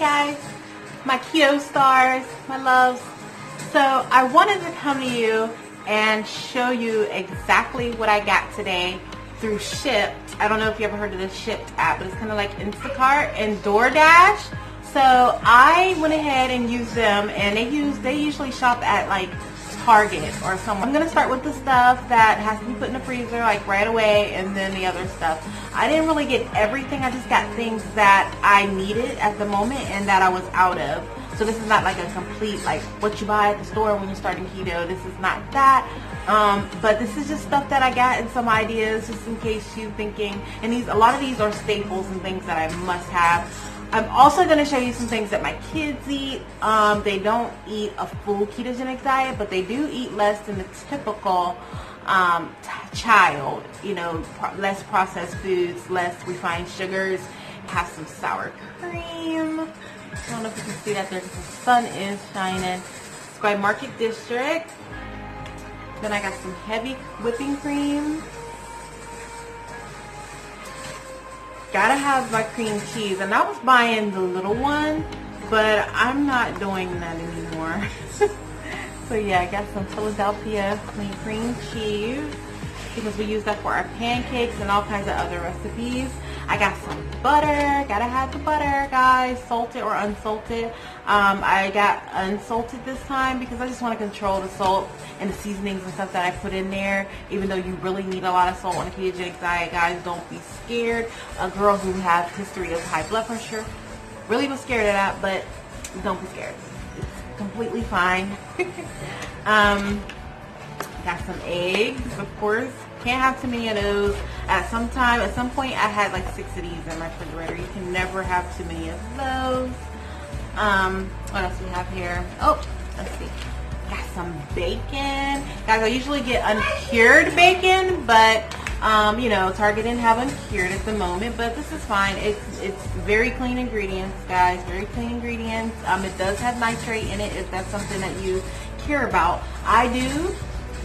guys, my keto stars, my loves. So I wanted to come to you and show you exactly what I got today through SHIPT. I don't know if you ever heard of the SHIPT app, but it's kind of like Instacart and DoorDash. So I went ahead and used them, and they usually shop at like Target or somewhere. I'm gonna start with the stuff that has to be put in the freezer like right away, and then the other stuff. I didn't really get everything. I just got things that I needed at the moment and that I was out of. So this is not like a complete like what you buy at the store when you're starting keto. This is not that. But this is just stuff that I got and some ideas just in case you're thinking. And a lot of these are staples and things that I must have. I'm also going to show you some things that my kids eat. They don't eat a full ketogenic diet, but they do eat less than the typical child. You know, less processed foods, less refined sugars. Have some sour cream. I don't know if you can see that there because the sun is shining. Square Market District. Then I got some heavy whipping cream. Gotta have my cream cheese, and I was buying the little one, but I'm not doing that anymore. So yeah, I got some Philadelphia cream cheese because we use that for our pancakes and all kinds of other recipes. I got some butter. Gotta have the butter, guys, salted or unsalted. I got unsalted this time because I just want to control the salt and the seasonings and stuff that I put in there. Even though you really need a lot of salt on a ketogenic diet, guys, don't be scared. A girl who has history of high blood pressure really was scared of that, but don't be scared. It's completely fine. Got some eggs, of course. Can't have too many of those. At some point, I had like 6 of these in my refrigerator. You can never have too many of those. What else do we have here? Oh, let's see. Got some bacon. Guys, I usually get uncured bacon, but you know, Target didn't have uncured at the moment, but this is fine. It's very clean ingredients, guys. Very clean ingredients. It does have nitrate in it if that's something that you care about. I do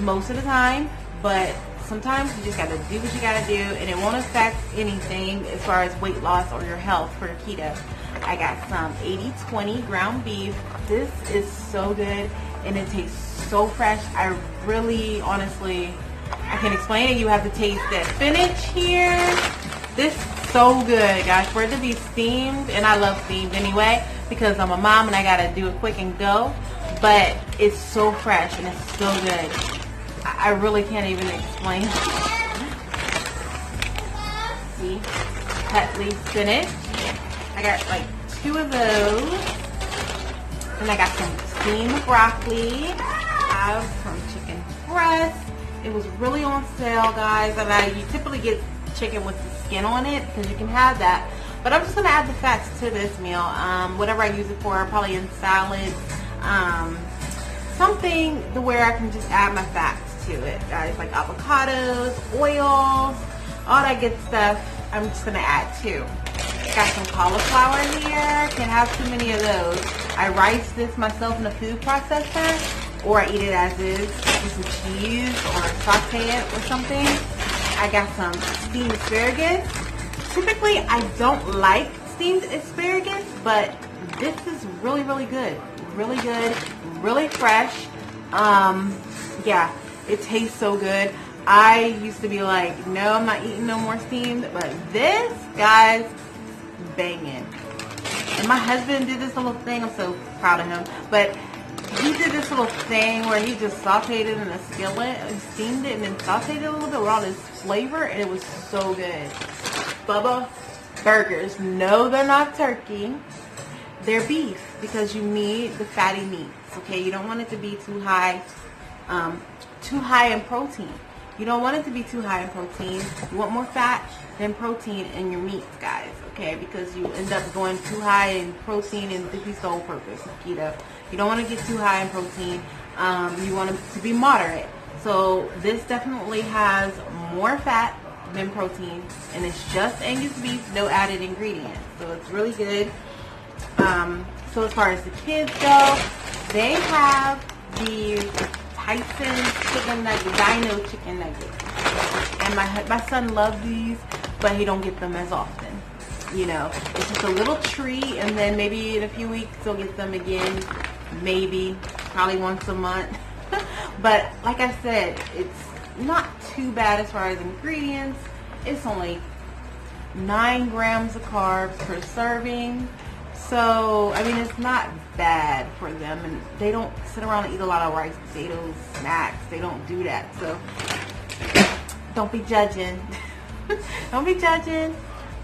most of the time, but sometimes you just gotta do what you gotta do, and it won't affect anything as far as weight loss or your health for keto. I got some 80/20 ground beef. This is so good, and it tastes so fresh. I really, honestly, I can explain it. You have to taste that spinach here. This is so good, guys. For it to be steamed, and I love steamed anyway because I'm a mom and I gotta do it quick and go. But it's so fresh and it's so good. I really can't even explain. See, cut leaf spinach. I got like 2 of those, and I got some steamed broccoli. I have some chicken breast. It was really on sale, guys, and you typically get chicken with the skin on it because you can have that. But I'm just gonna add the fats to this meal. Whatever I use it for, probably in salads. Something to where I can just add my fats to it, guys, like avocados, oils, all that good stuff. I'm just gonna add too. Got some cauliflower here. Can't have too many of those. I rice this myself in a food processor, or I eat it as is with some cheese or saute it or something. I got some steamed asparagus. Typically, I don't like steamed asparagus, but this is really, really good. Really good, really fresh. Yeah, it tastes so good. I used to be like, no, I'm not eating no more steamed, but this, guys, banging. And my husband did this little thing. I'm so proud of him. But he did this little thing where he just sauteed it in a skillet and steamed it and then sauteed it a little bit with all this flavor, and it was so good. Bubba burgers. No, they're not turkey. They're beef because you need the fatty meats. Okay, you don't want it to be too high in protein. You don't want it to be too high in protein. You want more fat than protein in your meats, guys. Okay, because you end up going too high in protein and defeats the whole purpose of keto. You don't want to get too high in protein. You want it to be moderate. So this definitely has more fat than protein, and it's just Angus beef, no added ingredients. So it's really good. So as far as the kids go, they have these Tyson chicken nuggets, Dino chicken nuggets. And my son loves these, but he don't get them as often. You know, it's just a little treat, and then maybe in a few weeks they'll get them again, maybe, probably once a month. But like I said, it's not too bad as far as ingredients. It's only 9 grams of carbs per serving. So, I mean, it's not bad for them, and they don't sit around and eat a lot of rice, potatoes, snacks. They don't do that. So, don't be judging. Don't be judging.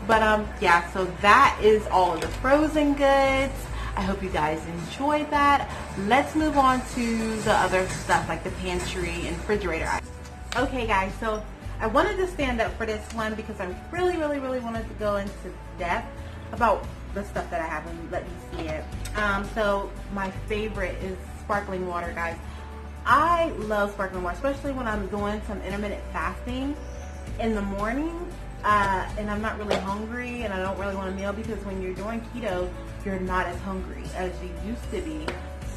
But, yeah, so that is all of the frozen goods. I hope you guys enjoyed that. Let's move on to the other stuff like the pantry and refrigerator items. Okay, guys, so I wanted to stand up for this one because I really wanted to go into depth about the stuff that I have and let you see it. So my favorite is sparkling water, guys. I love sparkling water, especially when I'm doing some intermittent fasting in the morning and I'm not really hungry and I don't really want a meal, because when you're doing keto, you're not as hungry as you used to be.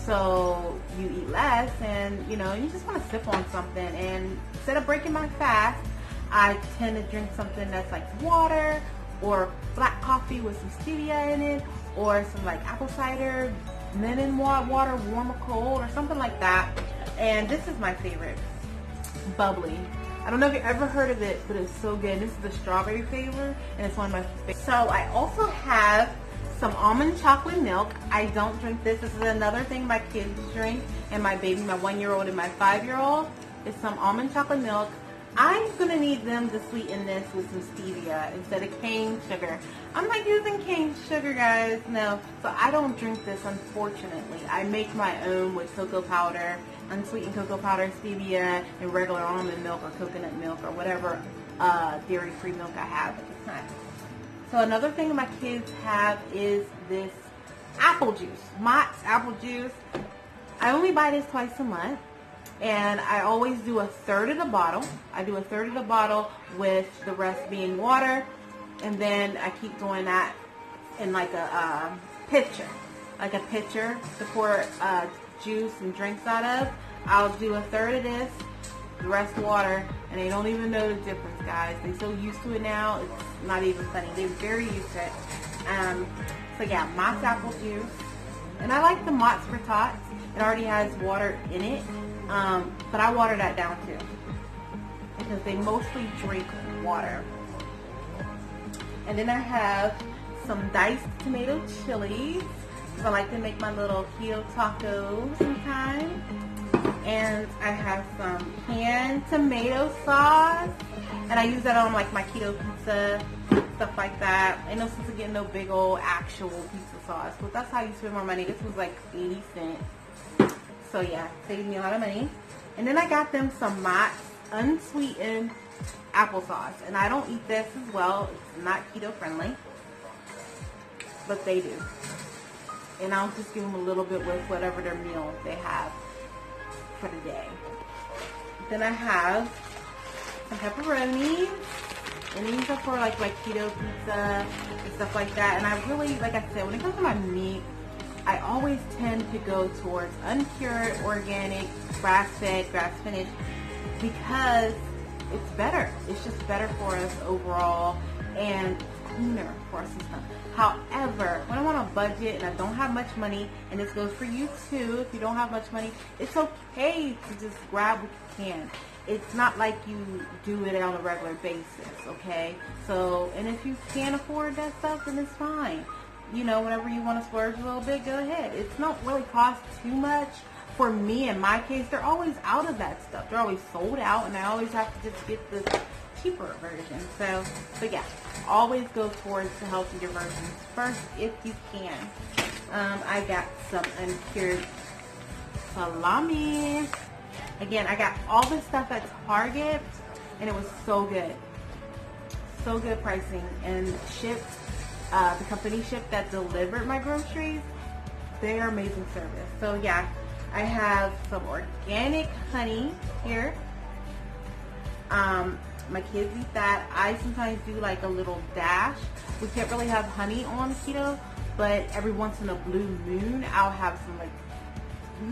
So you eat less and, you know, you just want to sip on something. And instead of breaking my fast, I tend to drink something that's like water or black coffee with some stevia in it, or some like apple cider, lemon water, warm or cold, or something like that. And this is my favorite, bubbly. I don't know if you've ever heard of it, but it's so good. This is the strawberry flavor, and it's one of my favorites. So I also have some almond chocolate milk. I don't drink this. This is another thing my kids drink, and my baby, my 1-year-old and my 5-year-old, is some almond chocolate milk. I'm going to need them to sweeten this with some stevia instead of cane sugar. I'm not using cane sugar, guys. No. So I don't drink this, unfortunately. I make my own with cocoa powder, unsweetened cocoa powder, stevia, and regular almond milk or coconut milk or whatever dairy-free milk I have at the time. So another thing my kids have is this apple juice, Mott's apple juice. I only buy this twice a month, and I always do a third of the bottle. I do a third of the bottle with the rest being water, and then I keep doing that in like a pitcher to pour juice and drinks out of. I'll do a third of this, the rest water, and they don't even know the difference, guys. They're so used to it now, it's not even funny. They're very used to it. So yeah, Mott's apple juice. And I like the Mott's for tots. It already has water in it, but I water that down too, because they mostly drink water. And then I have some diced tomato chilies. So I like to make my little keto tacos sometimes. And I have some canned tomato sauce, and I use that on like my keto pizza, stuff like that. I know since I'm getting no big old actual pizza sauce, but that's how you spend more money. This was like 80 cents. So yeah, saved me a lot of money. And then I got them some Mott's unsweetened applesauce, and I don't eat this as well. It's not keto friendly, but they do. And I'll just give them a little bit with whatever their meal they have for the day. Then I have some pepperonis, and these are for like my keto pizza and stuff like that. And I really, like I said, when it comes to my meat, I always tend to go towards uncured, organic, grass-fed, grass-finished, because it's better. It's just better for us overall and cleaner for our system. However, when I'm on a budget and I don't have much money, and this goes for you too, if you don't have much money, it's okay to just grab what you can. It's not like you do it on a regular basis, okay? So, and if you can't afford that stuff, then it's fine. You know, whenever you want to splurge a little bit, go ahead. It's not really cost too much. For me, in my case, they're always out of that stuff. They're always sold out, and I always have to just get the cheaper version. So, but yeah, always go towards the healthier versions first if you can. I got some uncured salami. Again, I got all this stuff at Target, and it was so good. So good pricing. And SHIPT, the company SHIPT that delivered my groceries, they're amazing service. So yeah, I have some organic honey here. My kids eat that. I sometimes do like a little dash. We can't really have honey on keto, but every once in a blue moon, I'll have some like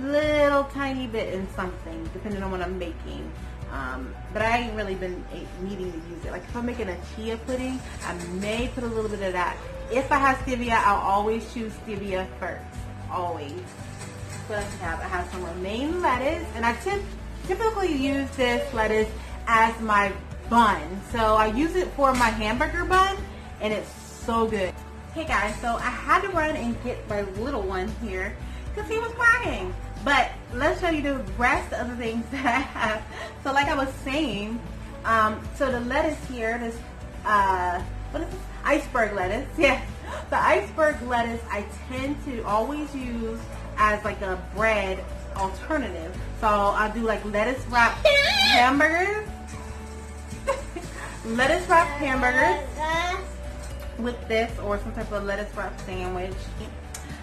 little tiny bit in something, depending on what I'm making. But I ain't really been needing to use it. Like if I'm making a chia pudding, I may put a little bit of that. If I have stevia, I'll always choose stevia first. Always. So I have some romaine lettuce, and I typically use this lettuce as my bun. So I use it for my hamburger bun, and it's so good. Hey guys, so I had to run and get my little one here because he was crying. But let's show you the rest of the things that I have. So like I was saying, so the lettuce here, this, what is this? Iceberg lettuce. Yeah, the iceberg lettuce I tend to always use as like a bread alternative. So I'll do like lettuce wrapped hamburgers. Lettuce wrapped hamburgers with this, or some type of lettuce wrapped sandwich.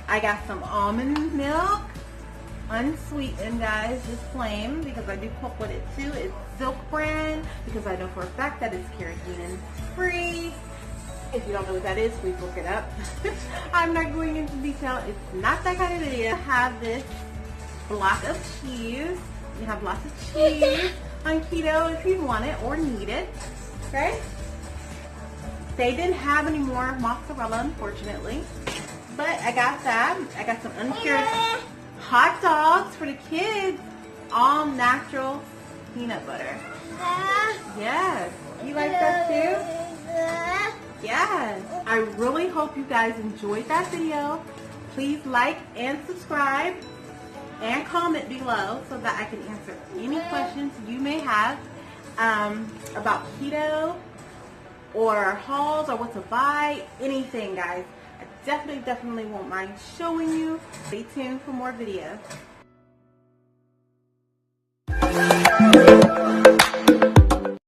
I got some almond milk, unsweetened guys, just plain, because I do cook with it too. It's Silk brand, because I know for a fact that it's carrageenan free. If you don't know what that is, please look it up. I'm not going into detail. It's not that kind of video. I have this block of cheese. You have lots of cheese on keto if you want it or need it. Okay? They didn't have any more mozzarella, unfortunately. But I got that. I got some uncured hot dogs for the kids. All natural peanut butter. Yes. You like that too? Yes. I really hope you guys enjoyed that video. Please like and subscribe and comment below so that I can answer any questions you may have about keto or hauls or what to buy, anything guys. I definitely won't mind showing you. Stay tuned for more videos.